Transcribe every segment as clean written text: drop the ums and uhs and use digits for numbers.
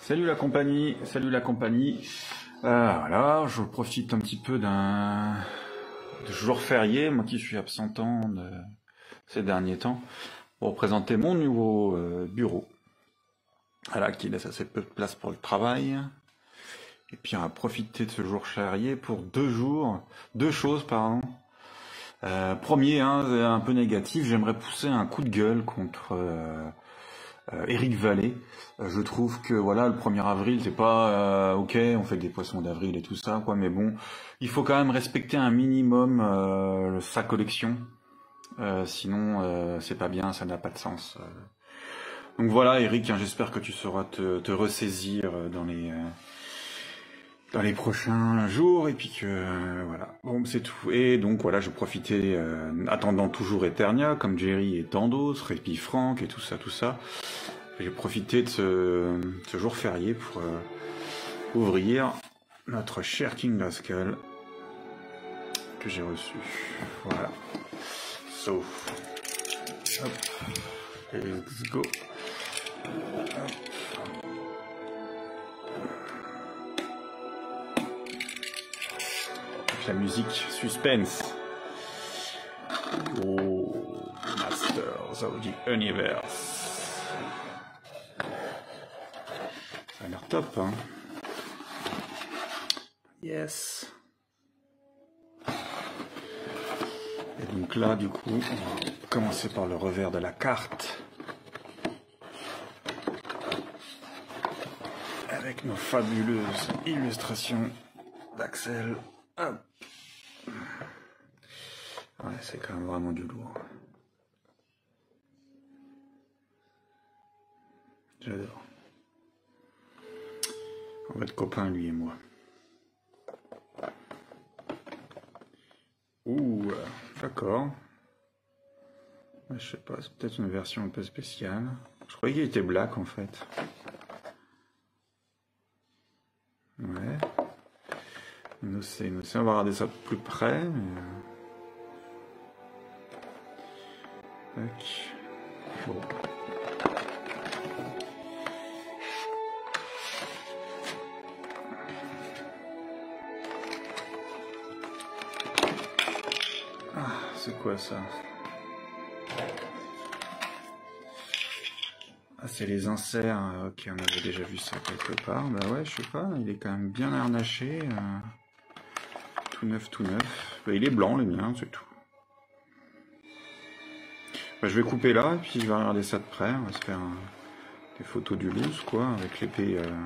Salut la compagnie, salut la compagnie. Voilà, je profite un petit peu d'un jour férié, moi qui suis absentant ces derniers temps, pour présenter mon nouveau bureau. Voilà, qui laisse assez peu de place pour le travail. Et puis on va profiter de ce jour férié pour deux choses, pardon. Premier, un peu négatif, j'aimerais pousser un coup de gueule contre Éric Vallet. Je trouve que voilà, le 1er avril, c'est pas ok, on fait des poissons d'avril et tout ça, quoi, mais bon, il faut quand même respecter un minimum sa collection. Sinon, c'est pas bien, ça n'a pas de sens. Donc voilà, Eric, j'espère que tu sauras te ressaisir dans les prochains jours, et puis que voilà, bon, c'est tout. Et donc voilà, je profitais, attendant toujours Eternia, comme Jerry et tant d'autres, et puis Franck et tout ça, tout ça. J'ai profité de ce jour férié pour ouvrir notre cher King Rascal que j'ai reçu. Voilà. So, hop, let's go. Hop. La musique suspense. Oh, Masters of the Universe. Ça a l'air top, hein. Yes. Et donc là, du coup, on va commencer par le revers de la carte. Avec nos fabuleuses illustrations d'Axel. Hop. Ouais, c'est quand même vraiment du lourd. J'adore. On va être copains, lui et moi. Ouh, d'accord. Je sais pas, c'est peut-être une version un peu spéciale. Je croyais qu'il était black en fait. Ouais. Nous c'est, on va regarder ça de plus près. Mais... Tac. Bon. Ah, c'est quoi ça? Ah, c'est les inserts. Ok, on avait déjà vu ça quelque part. Bah ouais, je sais pas, il est quand même bien harnaché. Tout neuf, tout neuf. Bah, il est blanc, le mien, c'est tout. Bah, je vais couper là, et puis je vais regarder ça de près. On va se faire des photos du loose, quoi, avec l'épée. Voilà.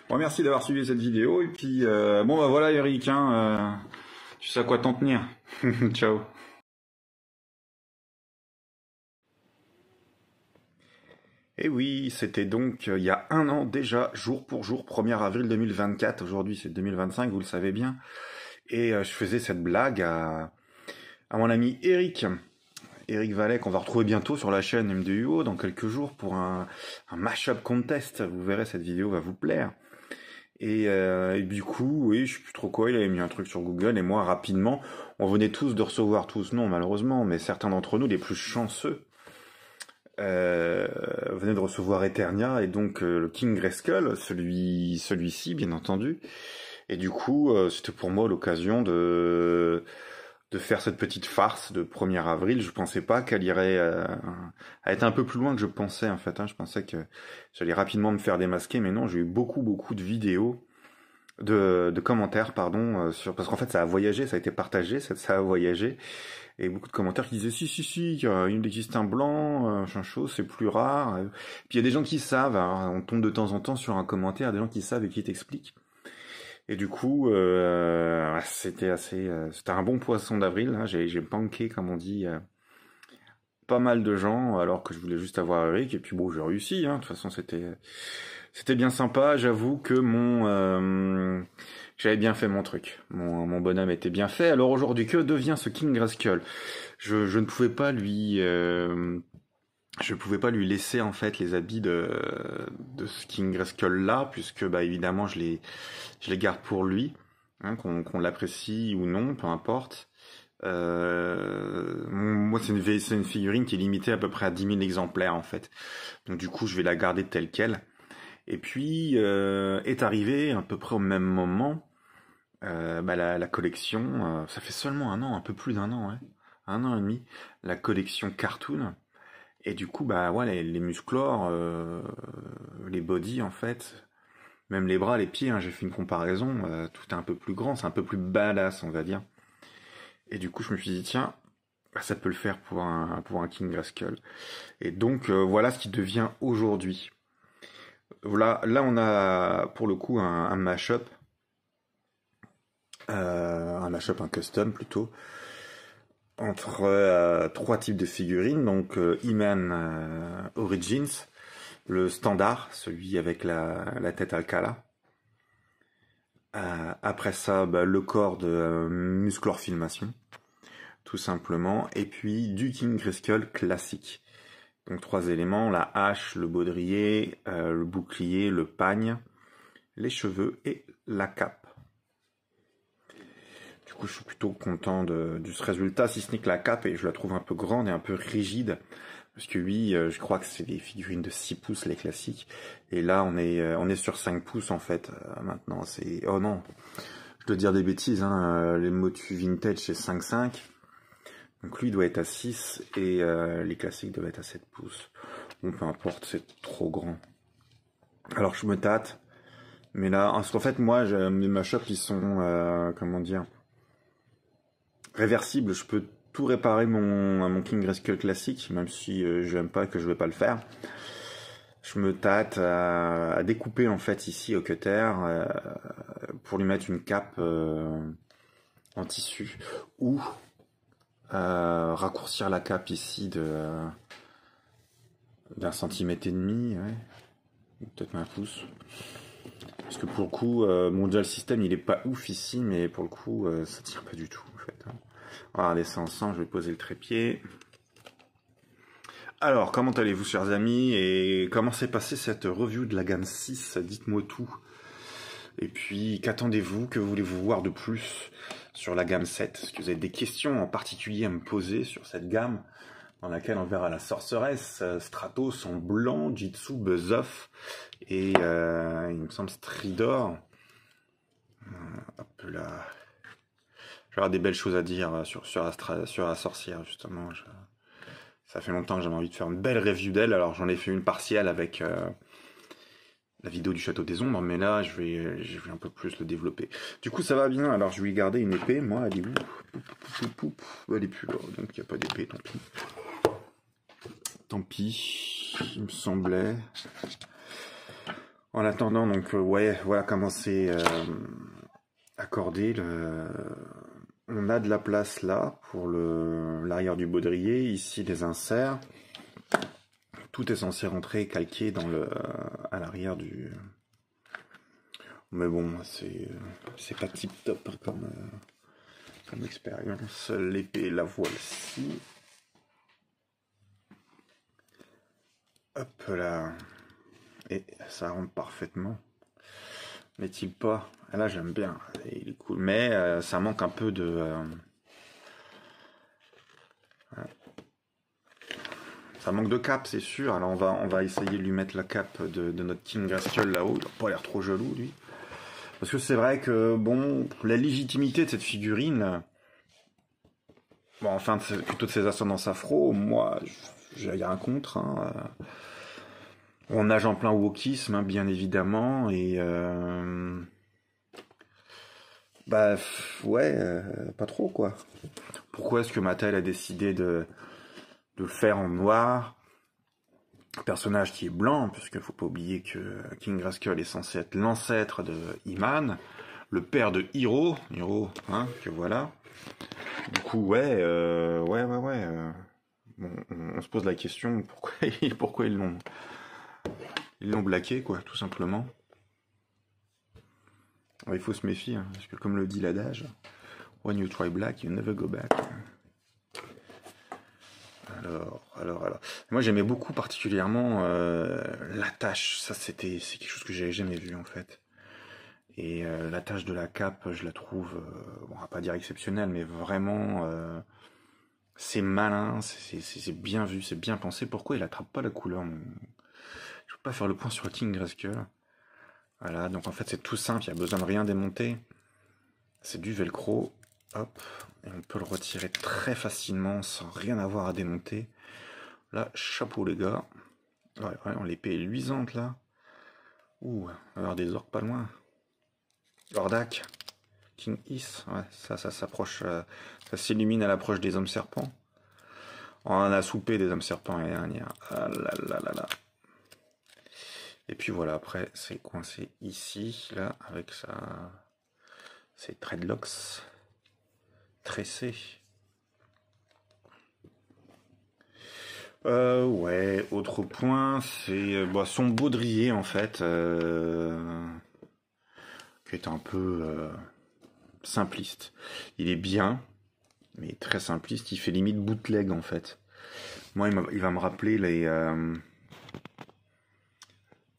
Bon, merci d'avoir suivi cette vidéo, et puis bon bah voilà Eric, tu sais à quoi t'en tenir. Ciao. Et oui, c'était donc il y a un an déjà, jour pour jour, 1er avril 2024. Aujourd'hui c'est 2025, vous le savez bien. Et je faisais cette blague à mon ami Eric Vallet, qu'on va retrouver bientôt sur la chaîne M2UO dans quelques jours pour un mashup contest. Vous verrez, cette vidéo va vous plaire. Et du coup, oui, je sais plus trop quoi, il avait mis un truc sur Google, et moi, rapidement, on venait tous de recevoir, tous non malheureusement, mais certains d'entre nous, les plus chanceux, venaient de recevoir Eternia, et donc le King Grayskull, celui-ci, bien entendu. Et du coup, c'était pour moi l'occasion de faire cette petite farce de 1er avril. Je pensais pas qu'elle irait à être un peu plus loin que je pensais, en fait. Je pensais que j'allais rapidement me faire démasquer, mais non, j'ai eu beaucoup de vidéos, de commentaires, pardon, parce qu'en fait ça a voyagé, ça a été partagé, ça a voyagé, et beaucoup de commentaires qui disaient si, il existe un blanc, chose, c'est plus rare. Puis il y a des gens qui savent, on tombe de temps en temps sur un commentaire, des gens qui savent et qui t'expliquent. Et du coup, c'était un bon poisson d'avril. J'ai panké, comme on dit, pas mal de gens, alors que je voulais juste avoir Eric. Et puis bon, j'ai réussi. De toute façon, c'était bien sympa. J'avoue que j'avais bien fait mon truc. Mon bonhomme était bien fait. Alors aujourd'hui, que devient ce King Grayskull? Je ne pouvais pas lui laisser en fait les habits de ce King Grayskull là, puisque bah évidemment je les garde pour lui, qu'on l'apprécie ou non, peu importe. Moi moi, c'est une figurine qui est limitée à peu près à 10 000 exemplaires, en fait. Donc, du coup, je vais la garder telle quelle. Et puis, est arrivé à peu près au même moment, la collection, ça fait seulement un an, un peu plus d'un an, ouais. Un an et demi, la collection Cartoon. Et du coup, bah, ouais, les musclores, les body, en fait, même les bras, les pieds, hein, j'ai fait une comparaison, tout est un peu plus grand, c'est un peu plus badass, on va dire. Et du coup, je me suis dit, tiens, ça peut le faire pour un King Grayskull. Et donc, voilà ce qui devient aujourd'hui. Voilà, là, on a pour le coup un mashup, un custom plutôt, entre trois types de figurines. Donc, He-Man Origins, le standard, celui avec la tête Alcala. Après ça, le corps de Musclor Filmation, tout simplement. Et puis du King Grayskull classique. Donc 3 éléments, la hache, le baudrier, le bouclier, le pagne, les cheveux et la cape. Du coup, je suis plutôt content de ce résultat, si ce n'est que la cape, et je la trouve un peu grande et un peu rigide. Parce que oui, je crois que c'est des figurines de 6 pouces, les classiques. Et là, on est sur 5 pouces, en fait, maintenant. Oh non, je dois dire des bêtises, hein. Les Motu Vintage, c'est 5,5. Donc lui, il doit être à 6, et les classiques doivent être à 7 pouces. Bon, peu importe, c'est trop grand. Alors, je me tâte. Mais là, parce qu'en fait, moi, mes mashups, ils sont, comment dire, réversibles. Je peux tout réparer mon King Grayskull classique, même si je n'aime pas, que je vais pas le faire. Je me tâte à découper en fait ici au cutter pour lui mettre une cape en tissu, ou raccourcir la cape ici d'un centimètre et demi, ouais, peut-être un pouce. Parce que pour le coup, mon dual system il est pas ouf ici, mais pour le coup ça tire pas du tout en fait. On va regarder ça ensemble, je vais poser le trépied. Alors, comment allez-vous chers amis, et comment s'est passée cette review de la gamme 6? Dites-moi tout. Et puis, qu'attendez-vous? Que voulez-vous voir de plus sur la gamme 7? Est-ce que vous avez des questions en particulier à me poser sur cette gamme dans laquelle on verra la sorceresse, Stratos en blanc, Jitsu, Buzz-Off et il me semble Stridor. Hop là. J'aurai des belles choses à dire sur la sorcière, justement. Ça fait longtemps que j'avais envie de faire une belle review d'elle. Alors j'en ai fait une partielle avec la vidéo du Château des Ombres, mais là je vais un peu plus le développer. Du coup ça va bien. Alors je vais garder une épée. Moi, elle est où? Elle est plus là, donc il n'y a pas d'épée, tant pis. Tant pis, il me semblait. En attendant, donc ouais, voilà comment c'est accordé. On a de la place là pour l'arrière du baudrier. Ici les inserts. Tout est censé rentrer calqué à l'arrière du. Mais bon, c'est pas tip top comme expérience. L'épée, la voici. Hop là. Et ça rentre parfaitement. N'est-il pas? Là j'aime bien. Il est cool. Mais ça manque un peu de. Ça manque de cape, c'est sûr. Alors on va essayer de lui mettre la cape de notre King Grayskull là-haut. Il n'a pas l'air trop jaloux, lui. Parce que c'est vrai que, bon, la légitimité de cette figurine, bon, enfin, plutôt de ses ascendances afro, moi, j'ai rien contre. Hein. On nage en plein wokisme, hein, bien évidemment, et bah, ouais, pas trop, quoi. Pourquoi est-ce que Mattel a décidé de le faire en noir? Un personnage qui est blanc, puisqu'il ne faut pas oublier que King Grayskull est censé être l'ancêtre de He-Man, le père de Hiro, hein, que voilà. Du coup, ouais. Bon, on se pose la question pourquoi ils l'ont blaqué, quoi, tout simplement. Il faut se méfier, hein, parce que comme le dit l'adage, when you try black, you never go back. Alors. Moi, j'aimais beaucoup particulièrement l'attache. Ça, c'est quelque chose que j'avais jamais vu, en fait. Et l'attache de la cape, je la trouve, on va pas dire exceptionnelle, mais vraiment C'est malin, c'est bien vu, c'est bien pensé. Pourquoi il attrape pas la couleur? Je peux pas faire le point sur le King Grayskull. Voilà, donc en fait c'est tout simple, il n'y a besoin de rien démonter. C'est du velcro, hop, et on peut le retirer très facilement sans rien avoir à démonter. Là, chapeau les gars. Ouais, l'épée est luisante là. Ouh, on va avoir des orques pas loin. Lordak, King Is, ouais, ça s'approche, ça s'illumine à l'approche des hommes serpents. On en a soupé des hommes serpents l'année dernière. Ah là là là là. Et puis voilà, après c'est coincé ici, là, avec ses dreadlocks tressés. Ouais, autre point, c'est son baudrier en fait, qui est un peu simpliste. Il est bien, mais très simpliste, il fait limite bootleg en fait. Moi, il va me rappeler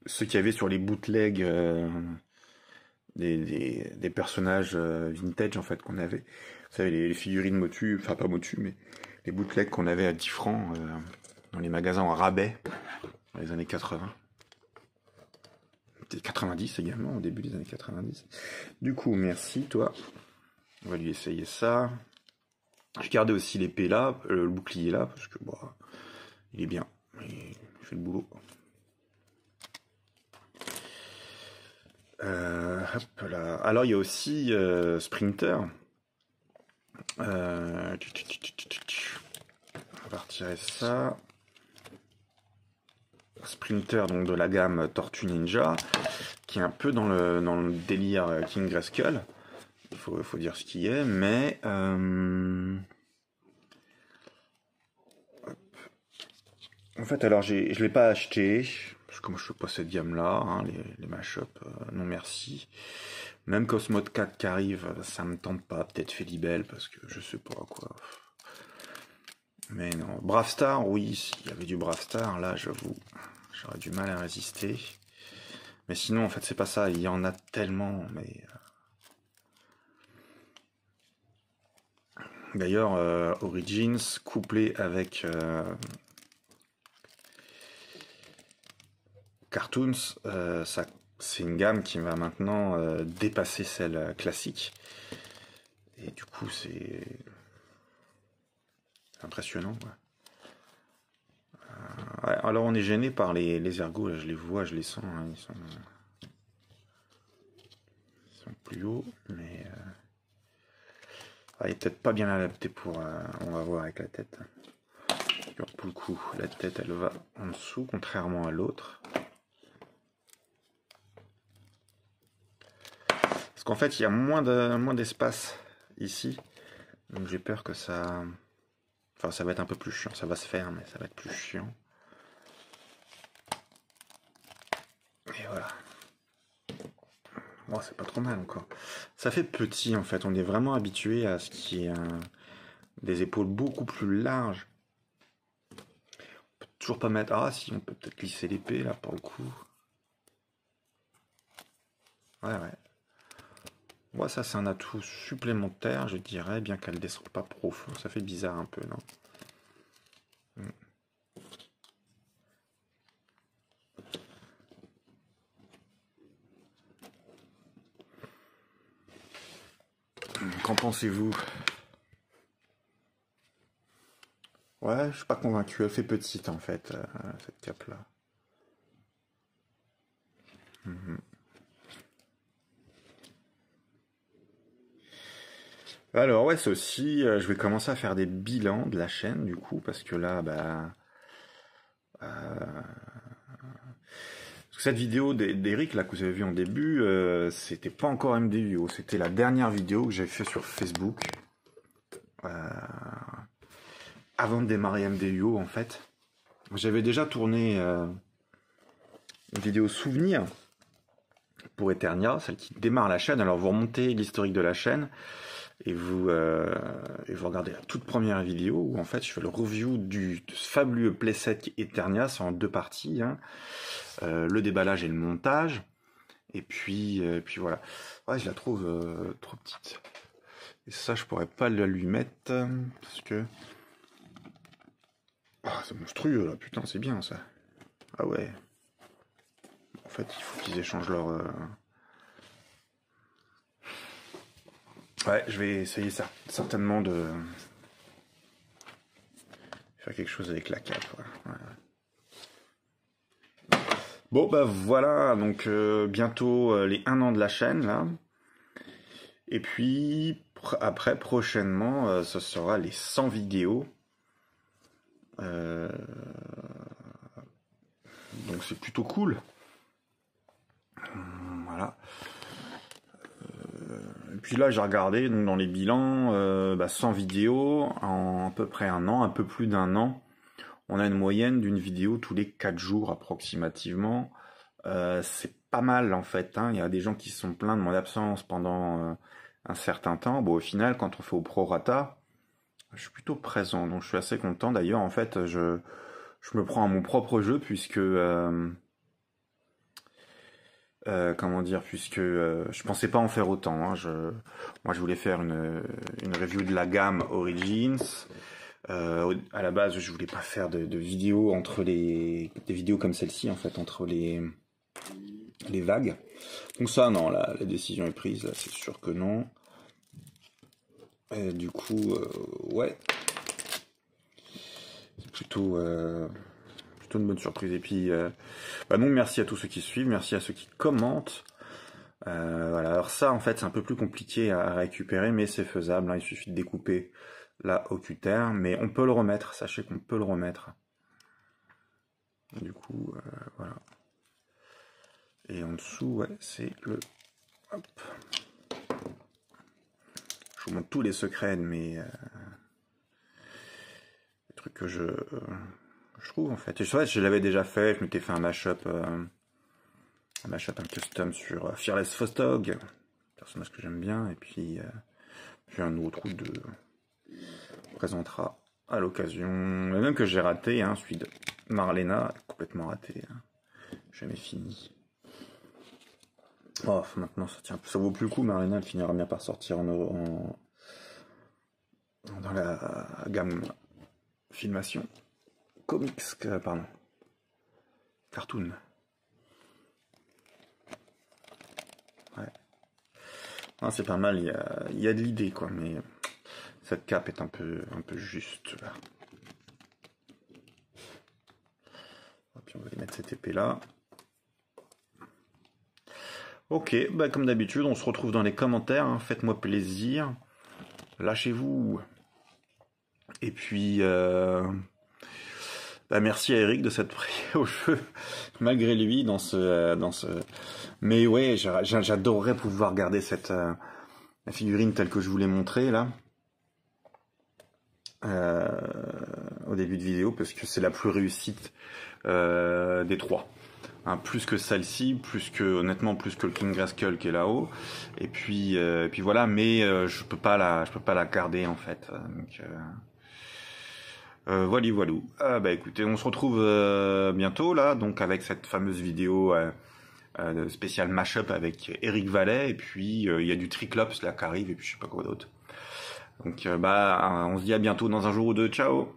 ceux qu'il y avait sur les bootlegs des personnages vintage en fait qu'on avait. Vous savez, les figurines Motu, enfin pas Motu, mais les bootlegs qu'on avait à 10 francs dans les magasins en rabais dans les années 80. 90 également, au début des années 90. Du coup, merci toi. On va lui essayer ça. Je gardais aussi l'épée là, le bouclier là, parce que il est bien. Il fait le boulot. Hop là. Alors il y a aussi Sprinter. On va retirer ça. Sprinter donc de la gamme Tortue Ninja, qui est un peu dans le délire King Grayskull. Il faut dire ce qui est, mais en fait alors je l'ai pas acheté parce que moi je fais pas cette gamme là, hein, les mashups non merci. Même Cosmode 4 qui arrive, ça me tente pas. Peut-être Felibel parce que je sais pas quoi. Mais non, Brave Star, oui, s'il y avait du Brave Star, là j'avoue, j'aurais du mal à résister. Mais sinon en fait c'est pas ça, il y en a tellement, mais d'ailleurs Origins couplé avec Cartoons, c'est une gamme qui va maintenant dépasser celle classique. Et du coup, c'est impressionnant. Ouais, alors, on est gêné par les ergots. Là, je les vois, je les sens. Hein, ils sont plus hauts. Mais il est peut-être pas bien adapté pour. On va voir avec la tête. Alors, pour le coup, la tête, elle va en dessous, contrairement à l'autre. Parce qu'en fait, il y a moins d'espace ici. Donc j'ai peur que ça... Enfin, ça va être un peu plus chiant. Ça va se faire, mais ça va être plus chiant. Et voilà. Bon, c'est pas trop mal encore. Ça fait petit, en fait. On est vraiment habitué à ce qui est des épaules beaucoup plus larges. On peut toujours pas mettre... Ah, si, on peut peut-être glisser l'épée, là, pour le coup. Ouais. Ouais, ça c'est un atout supplémentaire, je dirais, bien qu'elle ne descende pas profond. Ça fait bizarre un peu, non? Qu'en pensez-vous? Ouais, je suis pas convaincu. Elle fait petite en fait, cette cape-là. Alors ouais, c'est aussi, je vais commencer à faire des bilans de la chaîne du coup, parce que là, parce que cette vidéo d'Eric là que vous avez vu en début, c'était pas encore MDUO, c'était la dernière vidéo que j'ai fait sur Facebook avant de démarrer MDUO en fait. J'avais déjà tourné une vidéo souvenir pour Eternia, celle qui démarre la chaîne. Alors vous remontez l'historique de la chaîne et vous regardez la toute première vidéo où en fait je fais le review de ce fabuleux playset Eternia, c'est en 2 parties, hein. Le déballage et le montage. Et puis voilà. Ouais, je la trouve trop petite. Et ça, je pourrais pas la lui mettre parce que Ah, c'est monstrueux là, putain, c'est bien ça. Ah ouais. En fait, il faut qu'ils échangent leur... Ouais, je vais essayer ça, certainement de faire quelque chose avec la cape. Ouais. Bon, bah voilà, donc bientôt les 1 an de la chaîne, là. Et puis, après, prochainement, ce sera les 100 vidéos. Donc c'est plutôt cool. Voilà. Et puis là, j'ai regardé donc, dans les bilans, 100 vidéos en à peu près 1 an, un peu plus d'1 an. On a une moyenne d'une vidéo tous les 4 jours approximativement. C'est pas mal en fait. Hein. Il y a des gens qui se sont plaints de mon absence pendant un certain temps. Bon, au final, quand on fait au prorata, je suis plutôt présent. Donc je suis assez content. D'ailleurs, en fait, je me prends à mon propre jeu puisque... comment dire, puisque je pensais pas en faire autant. Hein. Moi, je voulais faire une review de la gamme Origins. À la base, je voulais pas faire de vidéos entre des vidéos comme celle-ci, en fait, entre les vagues. Donc ça, non, la décision est prise. Là, c'est sûr que non. Et du coup, ouais, c'est plutôt une bonne surprise. Et puis, donc merci à tous ceux qui suivent, merci à ceux qui commentent. Voilà, alors ça en fait c'est un peu plus compliqué à récupérer, mais c'est faisable, hein. Il suffit de découper là au cutter, mais on peut le remettre, sachez qu'on peut le remettre. Du coup, voilà. Et en dessous, ouais, c'est le... Hop. Je vous montre tous les secrets de mes... les trucs que je trouve en fait. Et je l'avais déjà fait, je m'étais fait un mashup, un custom sur Fearless Fostog, personnage que j'aime bien, et puis un nouveau trou de présentera à l'occasion, le même que j'ai raté, hein, celui de Marlena, complètement raté, hein. Jamais fini. Oh, maintenant ça vaut plus le coup, Marlena, elle finira bien par sortir dans la gamme filmation. Comics, pardon. Cartoon. Ouais. Ah, c'est pas mal, il y a de l'idée, quoi, mais cette cape est un peu juste, là. Et puis on va mettre cette épée là. Ok, bah comme d'habitude, on se retrouve dans les commentaires, hein. Faites-moi plaisir. Lâchez-vous. Et puis... merci à Eric de s'être pris au jeu, malgré lui, dans ce... Mais ouais, j'adorerais pouvoir garder la figurine telle que je vous l'ai montrée, là, au début de vidéo, parce que c'est la plus réussite des trois. Hein, plus que celle-ci, honnêtement, plus que le King Grayskull qui est là-haut. Et puis voilà, mais je peux pas la garder, en fait. Donc... voilà. Écoutez, on se retrouve bientôt là, donc avec cette fameuse vidéo spéciale mashup avec Eric Vallet, et puis il y a du Triclops là qui arrive, et puis je sais pas quoi d'autre. Donc on se dit à bientôt dans un jour ou deux. Ciao.